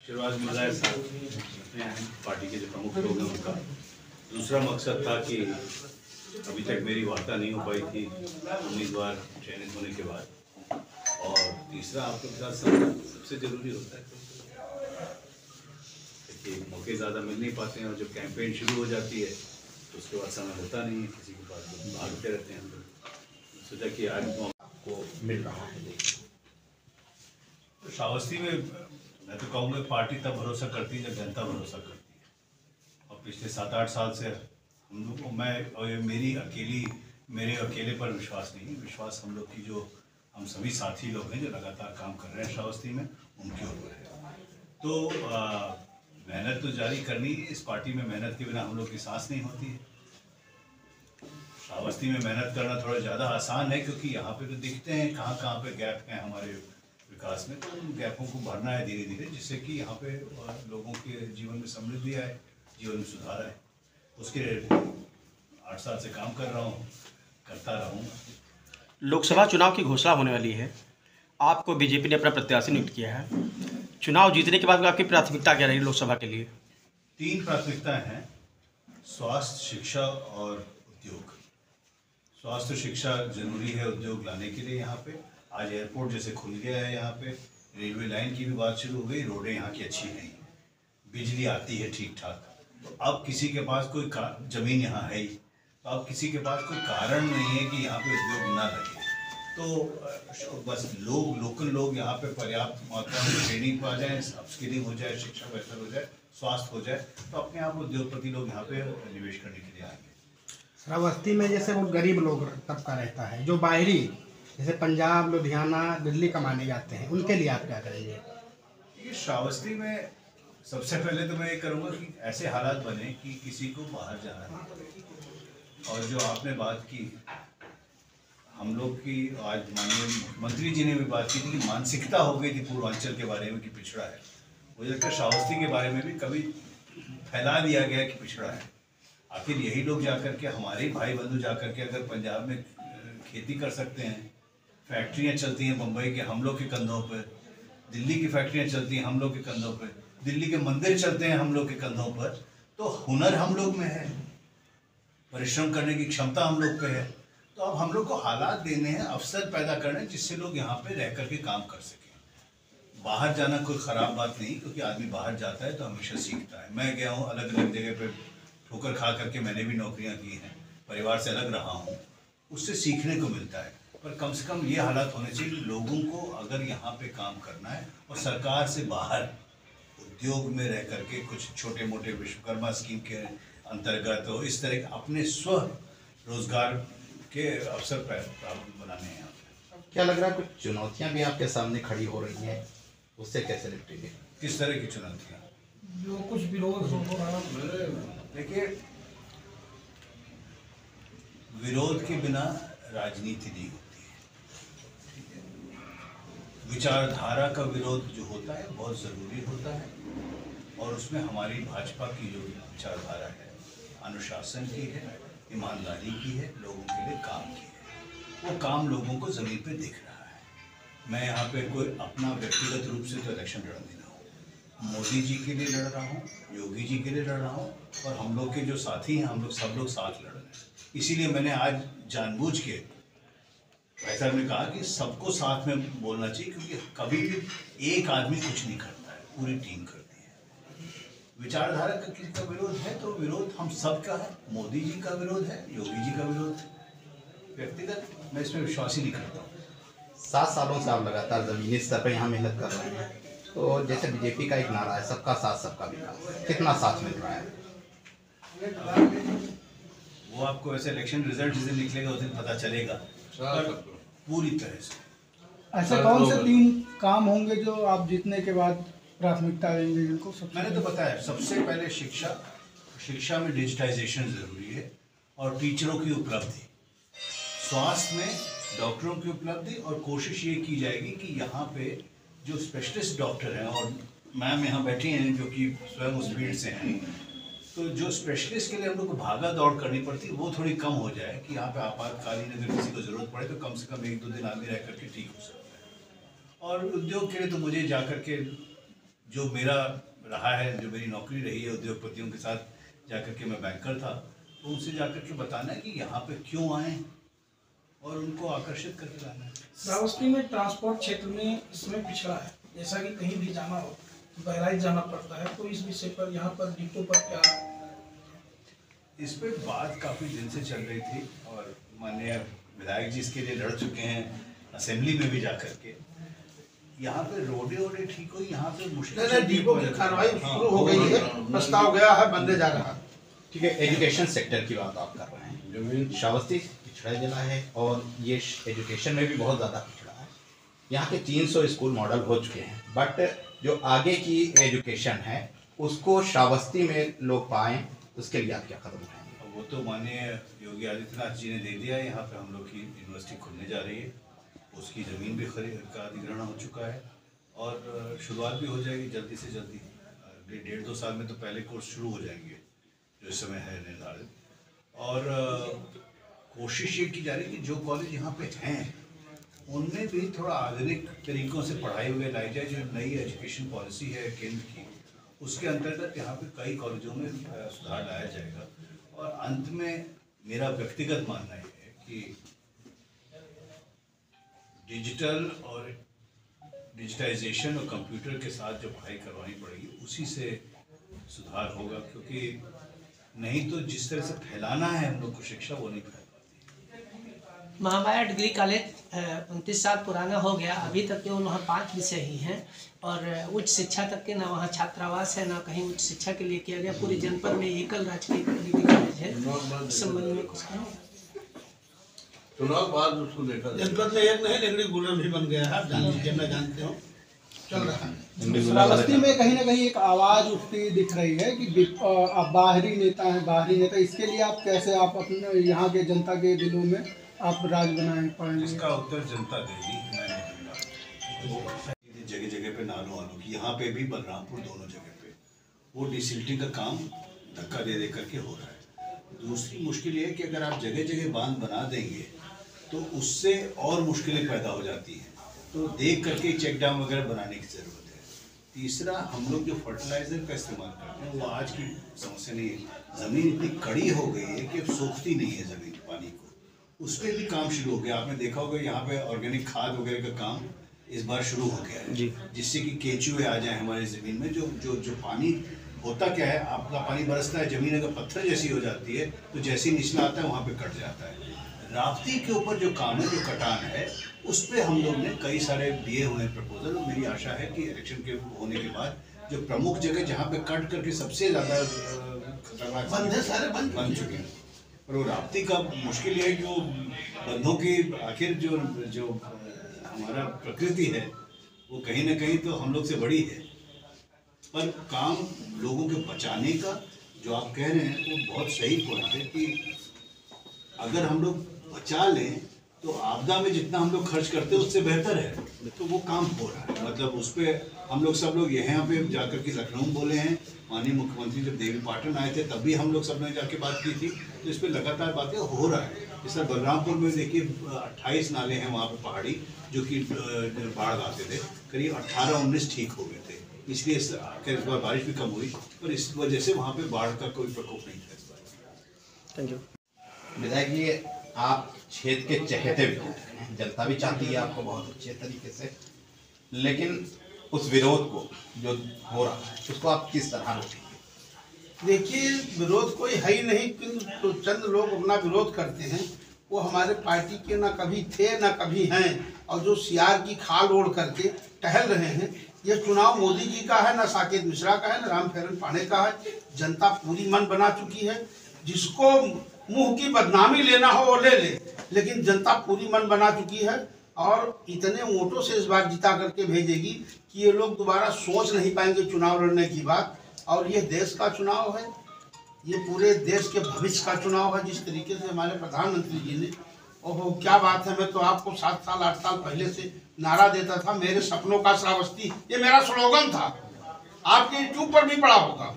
आशीर्वाद मिल रहा है साथ पार्टी के जो प्रमुख लोग हैं उनका। दूसरा मकसद था कि अभी तक मेरी वार्ता नहीं हो पाई थी उम्मीदवार चयनित होने के बाद, और तीसरा आपके साथ सबसे ज़रूरी होता है कि मौके ज़्यादा मिल नहीं पाते हैं, और जब कैंपेन शुरू हो जाती है तो उसके बाद समय होता नहीं है किसी के पास, तो भागते रहते हैं हम लोग। सोचा कि आज आपको मिल रहा है। तो श्रावस्ती में मैं तो कहूँगा पार्टी तब भरोसा करती है जब जनता भरोसा करती है, और पिछले 7-8 साल से हम लोग को मेरे अकेले पर विश्वास नहीं है, विश्वास हम लोग की जो हम सभी साथी लोग हैं जो लगातार काम कर रहे हैं श्रावस्ती में, उनके ऊपर है। तो मेहनत तो जारी करनी है, इस पार्टी में मेहनत के बिना हम लोग की सांस नहीं होती है। श्रावस्ती में मेहनत करना थोड़ा ज़्यादा आसान है, क्योंकि यहाँ पे तो दिखते हैं कहाँ कहाँ पे गैप हैं हमारे विकास में, तो उन गैपों को भरना है धीरे धीरे, जिससे कि यहाँ पे लोगों के जीवन में समृद्धि आए, जीवन में सुधार आए। उसके 8 साल से काम कर रहा हूँ, करता रहूँगा। लोकसभा चुनाव की घोषणा होने वाली है, आपको बीजेपी ने अपना प्रत्याशी नियुक्त किया है। चुनाव जीतने के बाद आपकी प्राथमिकता क्या रही लोकसभा के लिए? 3 प्राथमिकताएं हैं: स्वास्थ्य, शिक्षा और उद्योग। स्वास्थ्य शिक्षा जरूरी है उद्योग लाने के लिए। यहाँ पे आज एयरपोर्ट जैसे खुल गया है, यहाँ पे रेलवे लाइन की भी बात शुरू हो गई, रोडें यहाँ की अच्छी नहीं, बिजली आती है ठीक ठाक। तो अब किसी के पास कोई जमीन यहाँ है ही, तो अब किसी के पास कोई कारण नहीं है कि यहाँ पे उद्योग ना लगे। तो बस लोकल लोग यहाँ पे पर्याप्त मात्रा में ट्रेनिंग पा जाए, अपस्किलिंग हो जाए, शिक्षा बेहतर हो जाए, स्वास्थ्य हो जाए, तो अपने आप उद्योगपति लोग यहाँ पे निवेश करने के लिए आएंगे। श्रावस्ती में जैसे वो गरीब लोग तबका रहता है, जो बाहरी जैसे पंजाब, लुधियाना, दिल्ली कमाने जाते हैं, उनके लिए आप क्या करेंगे? ये श्रावस्ती में सबसे पहले तो मैं ये करूँगा कि ऐसे हालात बने कि किसी को बाहर जाना नहीं पड़े। और जो आपने बात की, हम लोग की आज माननीय मुख्यमंत्री जी ने भी बात की थी कि मानसिकता हो गई थी पूर्वांचल के बारे में कि पिछड़ा है। मुझे लगता है श्रावस्ती के बारे में भी कभी फैला दिया गया कि पिछड़ा है। आखिर यही लोग जाकर के, हमारे भाई बंधु जाकर के अगर पंजाब में खेती कर सकते हैं, फैक्ट्रियाँ चलती हैं बम्बई के हम लोग के कंधों पर, दिल्ली की फैक्ट्रियाँ चलती हैं हम लोग के कंधों पर, दिल्ली के मंदिर चलते हैं हम लोग के कंधों पर, तो हुनर हम लोग में है, परिश्रम करने की क्षमता हम लोग पे है। तो अब हम लोग को हालात देने हैं, अवसर पैदा करने हैं, जिससे लोग यहाँ पे रह करके काम कर सकें। बाहर जाना कोई ख़राब बात नहीं, क्योंकि आदमी बाहर जाता है तो हमेशा सीखता है। मैं गया हूँ अलग अलग जगह पे, ठोकर खा करके मैंने भी नौकरियाँ की हैं, परिवार से अलग रहा हूँ, उससे सीखने को मिलता है। पर कम से कम ये हालात होने चाहिए कि लोगों को अगर यहाँ पे काम करना है और सरकार से बाहर उद्योग में रह करके कुछ छोटे मोटे विश्वकर्मा स्कीम के अंतर्गत तो इस तरह के अपने स्व रोजगार के अवसर प्राप्त बनाने हैं। क्या लग रहा है कुछ चुनौतियां भी आपके सामने खड़ी हो रही हैं, उससे कैसे निपटेंगे? किस तरह की चुनौतियाँ? जो कुछ विरोध हो रहा है। देखिए, विरोध के बिना राजनीति नहीं होती है, ठीक है? विचारधारा का विरोध जो होता है बहुत ज़रूरी होता है, और उसमें हमारी भाजपा की जो विचारधारा है, अनुशासन की है, ईमानदारी की है, लोगों के लिए काम की है। वो काम लोगों को ज़मीन पे दिख रहा है। मैं यहाँ पे कोई अपना व्यक्तिगत रूप से तो इलेक्शन लड़ नहीं रहा हूँ, मोदी जी के लिए लड़ रहा हूँ, योगी जी के लिए लड़ रहा हूँ, और हम लोग के जो साथी हैं, हम लोग सब लोग साथ लड़ रहे हैं। इसीलिए मैंने आज जानबूझ के भाई साहब ने कहा कि सबको साथ में बोलना चाहिए, क्योंकि कभी भी एक आदमी कुछ नहीं करता है, पूरी टीम करती है। विचारधारा का किसी का विरोध है तो विरोध हम सब का है, मोदी जी का विरोध है, योगी जी का विरोध है। व्यक्तिगत मैं इसमें विश्वास ही नहीं करता हूँ। 7 सालों से आप लगातार जमीनी स्तर पर यहाँ मेहनत कर रहे हैं, तो जैसे बीजेपी का एक नारा है सबका साथ सबका विकास, कितना साथ मिल रहा है? वो आपको ऐसे इलेक्शन रिजल्ट जिस दिन निकलेगा उस दिन पता चलेगा, पर पूरी तरह से। ऐसे कौन से 3 काम होंगे जो आप जीतने के बाद प्राथमिकता देंगे जिनको? मैंने तो बताया, सबसे पहले शिक्षा में डिजिटाइजेशन ज़रूरी है, और टीचरों की उपलब्धि, स्वास्थ्य में डॉक्टरों की उपलब्धि, और कोशिश ये की जाएगी कि यहाँ पे जो स्पेशलिस्ट डॉक्टर हैं, और मैम यहाँ बैठी हैं जो कि स्वयं उस फील्ड से हैं, तो जो स्पेशलिस्ट के लिए हम लोग को भागा दौड़ करनी पड़ती है वो थोड़ी कम हो जाए, कि यहाँ पे आपातकालीन अगर किसी को ज़रूरत पड़े तो कम से कम 1-2 दिन आदमी रह करके ठीक हो सकता है। और उद्योग के लिए तो मुझे जा कर के जो मेरा रहा है, जो मेरी नौकरी रही है उद्योगपतियों के साथ जाकर के, मैं बैंकर था, तो उनसे जाकर के बताना है कि यहाँ पे क्यों आए और उनको आकर्षित करके लाना है। श्रावस्ती में ट्रांसपोर्ट क्षेत्र में इसमें पिछड़ा है, जैसा कि कहीं भी जाना हो तो बहराइच जाना पड़ता है, तो इस विषय पर यहाँ पर डिपो पर क्या? इस पर बात काफ़ी दिन से चल रही थी और माननीय विधायक जी इसके लिए लड़ चुके हैं असेंबली में भी जाकर के। यहाँ पे रोडे ठीक हो, यहाँ पे मुश्किल डिपो की कार्रवाई शुरू हो गई है, प्रस्ताव गया है, बनने जा रहा है। ठीक है, एजुकेशन सेक्टर की बात आप कर रहे हैं। श्रावस्ती पिछड़ा जिला है और ये एजुकेशन में भी बहुत ज़्यादा पिछड़ा है। यहाँ के 300 स्कूल मॉडल हो चुके हैं, बट जो आगे की एजुकेशन है उसको श्रावस्ती में लोग पाएँ, उसके लिए आप क्या कदम उठाएंगे? वो तो माननीय योगी आदित्यनाथ जी ने दे दिया है। यहाँ पे हम लोग की यूनिवर्सिटी खुलने जा रही है, उसकी ज़मीन भी का अधिग्रहण हो चुका है और शुरुआत भी हो जाएगी जल्दी से जल्दी। अगले 1.5-2 साल में तो पहले कोर्स शुरू हो जाएंगे जो इस समय है निर्धारित। और कोशिश ये की जा रही है कि जो कॉलेज यहाँ पे हैं उनमें भी थोड़ा आधुनिक तरीक़ों से पढ़ाई वगैरह लाई जाए। जो नई एजुकेशन पॉलिसी है केंद्र की, उसके अंतर्गत यहाँ पे कई कॉलेजों में सुधार लाया जाएगा। और अंत में मेरा व्यक्तिगत मानना ये है कि डिजिटल और डिजिटाइजेशन और कंप्यूटर के साथ जो पढ़ाई करवानी पड़ेगी उसी से सुधार होगा, क्योंकि नहीं तो जिस तरह से फैलाना है हम लोग को शिक्षा, वो नहीं फैल पाती। महामाया डिग्री कॉलेज 29 साल पुराना हो गया, अभी तक केवल वहाँ 5 विषय ही हैं और उच्च शिक्षा तक के ना वहाँ छात्रावास है, ना कहीं उच्च शिक्षा के लिए किया गया। पूरे जनपद में एकल राजकीय डिग्री कॉलेज है। इस संबंध में कुछ कहें? चुनाव बाद उसको देखा जनपद में एक नहीं, लेकिन गुलर भी बन गया है, आप जान लीजिए, मैं जानते हो, चल रहा है। श्रावस्ती में कहीं ना कहीं एक आवाज़ उठती दिख रही है कि आप बाहरी नेता हैं, बाहरी नेता। इसके लिए आप कैसे आप अपने यहाँ के जनता के दिलों में आप राज बनाए पाएंगे? इसका उत्तर जनता देगी, मैं नहीं दूंगा। जगह जगह पे नालों वालों की, यहाँ पे भी बलरामपुर, दोनों जगह पे वो डिसिल्टिंग का काम धक्का दे दे करके हो रहा है। दूसरी मुश्किल ये है कि अगर आप जगह जगह बांध बना देंगे तो उससे और मुश्किलें पैदा हो जाती हैं, तो देख करके चेक डैम वगैरह बनाने की ज़रूरत है। तीसरा, हम लोग जो फर्टिलाइज़र का इस्तेमाल करते हैं वो आज की समस्या नहीं है। ज़मीन इतनी कड़ी हो गई है कि सोखती नहीं है ज़मीन पानी को, उस पर भी काम शुरू हो गया। आपने देखा होगा यहाँ पे ऑर्गेनिक खाद वगैरह का काम इस बार शुरू हो गया है, जिससे कि केंचुए आ जाए हमारी ज़मीन में। जो पानी होता क्या है, आपका पानी बरसता है, ज़मीन अगर पत्थर जैसी हो जाती है तो जैसे ही निचला आता है वहाँ पे कट जाता है। राप्ती के ऊपर जो काम है, जो कटान है, उस पर हम लोग ने कई सारे दिए हुए हैं प्रपोजल। और मेरी आशा है कि इलेक्शन के होने के बाद जो प्रमुख जगह जहाँ पे कट करके सबसे ज़्यादा खतरनाक बन चुके हैं, और वो राप्ती का मुश्किल ये है कि वो बंधों की आखिर जो हमारा प्रकृति है वो कहीं ना कहीं तो हम लोग से बड़ी है। पर काम लोगों के बचाने का जो आप कह रहे हैं वो बहुत सही पॉइंट है कि अगर हम लोग बचा लें तो आपदा में जितना हम लोग खर्च करते हैं उससे बेहतर है। तो वो काम हो रहा है, मतलब उस पर हम लोग सब लोग यहाँ पे जाकर के लखनऊ बोले हैं। माननीय मुख्यमंत्री जब देवी पाटन आए थे तब भी हम लोग सब ने जाके बात की थी। तो इस पर लगातार बातें हो रहा है। इस तरह बलरामपुर में देखिए 28 नाले हैं वहाँ पे पहाड़ी, जो कि बाढ़ आते थे, करीब 18-19 ठीक हो गए थे। इसलिए इस बार बारिश भी कम हुई और इस वजह से वहाँ पे बाढ़ का कोई प्रकोप नहीं था इस बार। Thank you. विधायक जी, आप क्षेत्र के चहेते भी हैं, जनता भी चाहती है आपको बहुत अच्छे तरीके से, लेकिन उस विरोध को जो हो रहा है उसको आप किस तरह रोकेंगे? देखिए, विरोध कोई है ही नहीं, किंतु तो चंद लोग अपना विरोध करते हैं। वो हमारे पार्टी के ना कभी थे ना कभी हैं, और जो सियार की खाल ओढ़ करके टहल रहे हैं। ये चुनाव मोदी जी का है, ना साकेत मिश्रा का है, ना रामफेरन पांडे का है। जनता पूरी मन बना चुकी है। जिसको मुंह की बदनामी लेना हो वो ले ले, लेकिन जनता पूरी मन बना चुकी है और इतने वोटों से इस बार जिता करके भेजेगी कि ये लोग दोबारा सोच नहीं पाएंगे चुनाव लड़ने की बात। और ये देश का चुनाव है, ये पूरे देश के भविष्य का चुनाव है। जिस तरीके से हमारे प्रधानमंत्री जी ने, ओहो क्या बात है, मैं तो आपको 7 साल 8 साल पहले से नारा देता था, मेरे सपनों का श्रावस्ती, ये मेरा स्लोगन था। आपके यूट्यूब पर भी पड़ा होगा,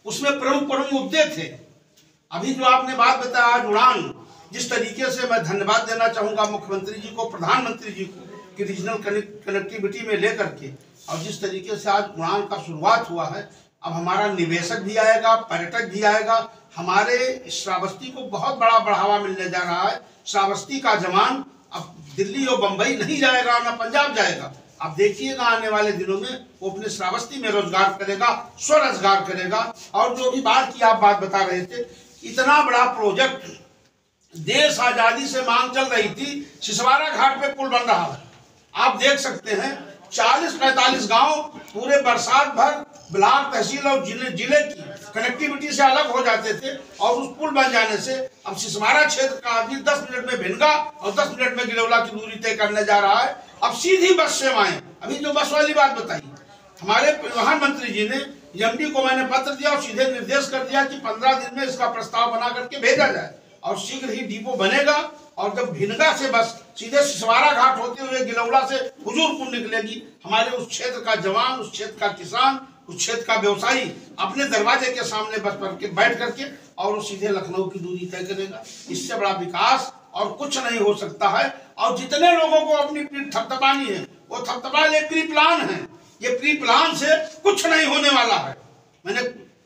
उसमें प्रमुख मुद्दे थे। अभी जो आपने बात बताया आज उड़ान, जिस तरीके से मैं धन्यवाद देना चाहूँगा मुख्यमंत्री जी को, प्रधानमंत्री जी को, कि रीजनल कनेक्टिविटी में लेकर के और जिस तरीके से आज उड़ान का शुरुआत हुआ है, अब हमारा निवेशक भी आएगा, पर्यटक भी आएगा। हमारे श्रावस्ती को बहुत बड़ा बढ़ावा मिलने जा रहा है। श्रावस्ती का जवान अब दिल्ली और बंबई नहीं जाएगा, ना पंजाब जाएगा। आप देखिएगा आने वाले दिनों में वो अपने श्रावस्ती में रोजगार करेगा, स्वरोजगार करेगा। और जो भी बात की आप बात बता रहे थे, इतना बड़ा प्रोजेक्ट, देश आजादी से मांग चल रही थी, सिसवारा घाट पे पुल बन रहा है। आप देख सकते हैं 40-45 गांव पूरे बरसात भर ब्लॉक, तहसील और जिले की कनेक्टिविटी से अलग हो जाते थे, और उस पुल बन जाने से अब सिसवारा क्षेत्र का आदमी 10 मिनट में भिनगा और 10 मिनट में गिरौला की दूरी तय करने जा रहा है। अब सीधी बस सेवाएं, अभी जो बस वाली बात बताई, हमारे परिवहन मंत्री जी ने एमडी को मैंने पत्र दिया और सीधे निर्देश कर दिया कि 15 दिन में इसका प्रस्ताव बना करके भेजा जाए, और शीघ्र ही डिपो बनेगा। और जब भिनगा से बस सीधे सिसवारा घाट होते हुए गिलौला से हुजूरपुर निकलेगी, हमारे उस क्षेत्र का जवान, उस क्षेत्र का किसान, उस क्षेत्र का व्यवसायी अपने दरवाजे के सामने बस पर के बैठ करके और वो सीधे लखनऊ की दूरी तय करेगा। इससे बड़ा विकास और कुछ नहीं हो सकता है। और जितने लोगों को अपनी पीठ थपथपानी है, वो थपथपा ये प्री प्लान है। ये प्री प्लान से कुछ नहीं होने वाला है। मैंने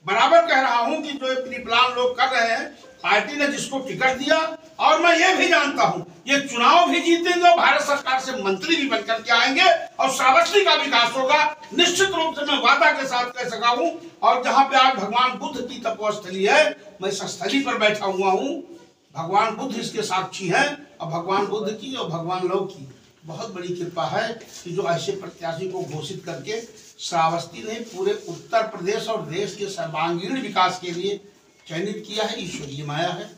बराबर कह रहा हूं कि जो ये प्री प्लान लोग कर रहे हैं, पार्टी ने जिसको टिकट दिया, और मैं ये भी जानता हूं ये चुनाव भी जीतेंगे और भारत सरकार से मंत्री भी बनकर के आएंगे, और श्रावस्ती का विकास होगा। निश्चित रूप से मैं वादा के साथ कह सका हूं। और जहां पे आज भगवान बुद्ध की तपोस्थली है, मैं इस स्थली पर बैठा हुआ हूं। भगवान बुद्ध इसके साक्षी हैं, और भगवान बुद्ध की और भगवान लोग की बहुत बड़ी कृपा है कि जो ऐसे प्रत्याशी को घोषित करके श्रावस्ती ने पूरे उत्तर प्रदेश और देश के सर्वांगीण विकास के लिए चयनित किया है। ईश्वरीय माया है।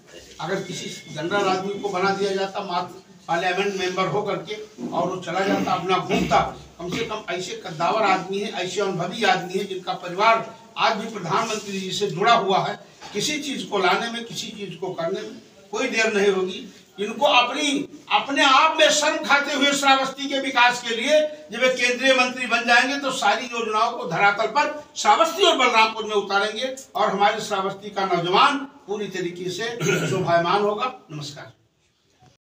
अगर किसी जनरल आदमी को बना दिया जाता मात्र पार्लियामेंट मेंबर हो करके, और वो चला जाता अपना घूमता, कम से कम ऐसे कद्दावर आदमी है, ऐसे अनुभवी आदमी है जिनका परिवार आज भी प्रधानमंत्री जी से जुड़ा हुआ है, किसी चीज को लाने में, किसी चीज को करने में कोई देर नहीं होगी। इनको अपने आप में शर्म खाते हुए श्रावस्ती के विकास के लिए जब वे केंद्रीय मंत्री बन जाएंगे तो सारी योजनाओं को धरातल पर श्रावस्ती और बलरामपुर में उतारेंगे, और हमारे श्रावस्ती का नौजवान पूरी तरीके से शोभायमान होगा। नमस्कार।